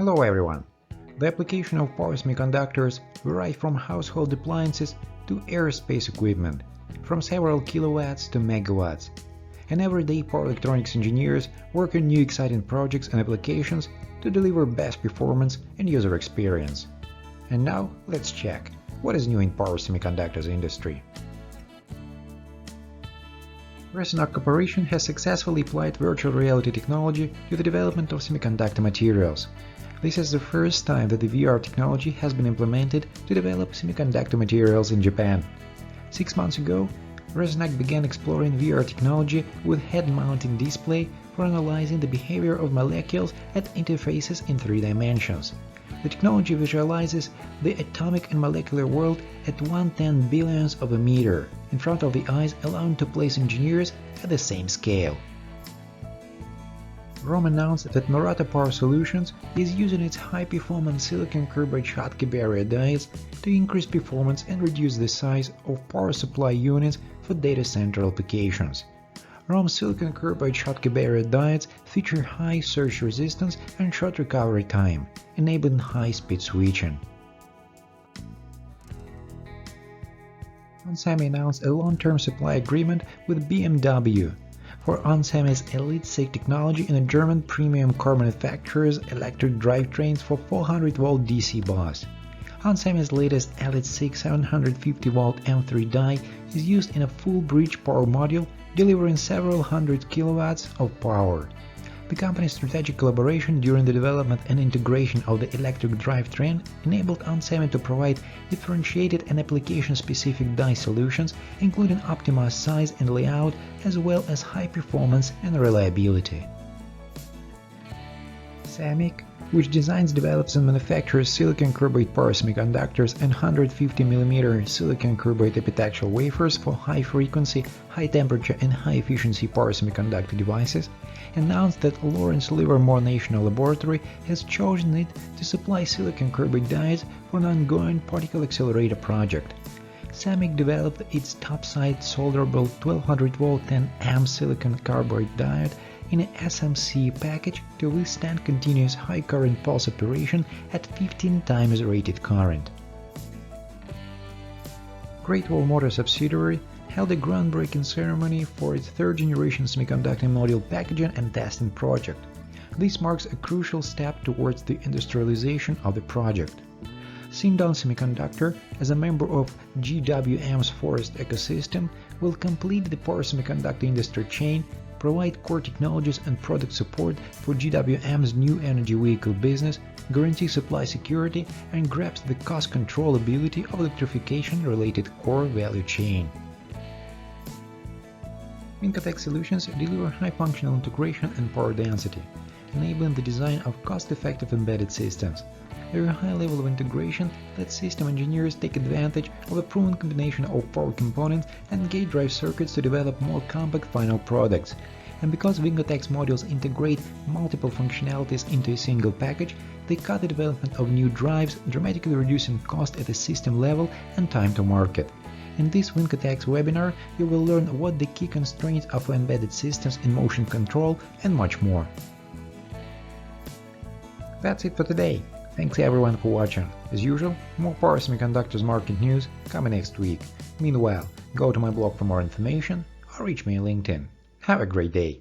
Hello everyone! The application of power semiconductors vary from household appliances to aerospace equipment, from several kilowatts to megawatts. And everyday power electronics engineers work on new exciting projects and applications to deliver best performance and user experience. And now let's check what is new in power semiconductors industry. Resonac Corporation has successfully applied virtual reality technology to the development of semiconductor materials. This is the first time that the VR technology has been implemented to develop semiconductor materials in Japan. 6 months ago, Resonac began exploring VR technology with head-mounting display for analyzing the behavior of molecules at interfaces in 3 dimensions. The technology visualizes the atomic and molecular world at 1/10 billionth of a meter in front of the eyes, allowing to place engineers at the same scale. ROHM announced that Murata Power Solutions is using its high-performance silicon carbide Schottky barrier diodes to increase performance and reduce the size of power supply units for data center applications. ROHM silicon carbide Schottky barrier diodes feature high surge resistance and short recovery time, enabling high-speed switching. onsemi announced a long-term supply agreement with BMW for onsemi's Elite SiC technology in a German premium car manufacturer's electric drivetrains for 400-volt DC bus. onsemi's latest Elite SiC 750-volt M3 die is used in a full bridge power module, delivering several hundred kilowatts of power. The company's strategic collaboration during the development and integration of the electric drivetrain enabled onsemi to provide differentiated and application-specific die solutions, including optimized size and layout, as well as high performance and reliability. SemiQ, which designs, develops and manufactures silicon carbide power semiconductors and 150mm silicon carbide epitaxial wafers for high-frequency, high-temperature and high-efficiency power semiconductor devices, announced that Lawrence Livermore National Laboratory has chosen it to supply silicon carbide diodes for an ongoing particle accelerator project. SemiQ developed its topside solderable 1200-volt 10A silicon carbide diode in an SMC package to withstand continuous high current pulse operation at 15 times rated current. Great Wall Motor Subsidiary held a groundbreaking ceremony for its third-generation semiconductor module packaging and testing project. This marks a crucial step towards the industrialization of the project. Sindon Semiconductor, as a member of GWM's Forest ecosystem, will complete the power semiconductor industry chain, provide core technologies and product support for GWM's new energy vehicle business, guarantee supply security, and grasp the cost controllability of electrification-related core value chain. Vincotech solutions deliver high functional integration and power density, enabling the design of cost-effective embedded systems. Their high level of integration lets system engineers take advantage of a proven combination of power components and gate drive circuits to develop more compact final products. And because Vincotech's modules integrate multiple functionalities into a single package, they cut the development of new drives, dramatically reducing cost at the system level and time to market. In this Vincotech's webinar, you will learn what the key constraints are for embedded systems in motion control and much more. That's it for today. Thanks everyone for watching. As usual, more power semiconductors market news coming next week. Meanwhile, go to my blog for more information or reach me on LinkedIn. Have a great day!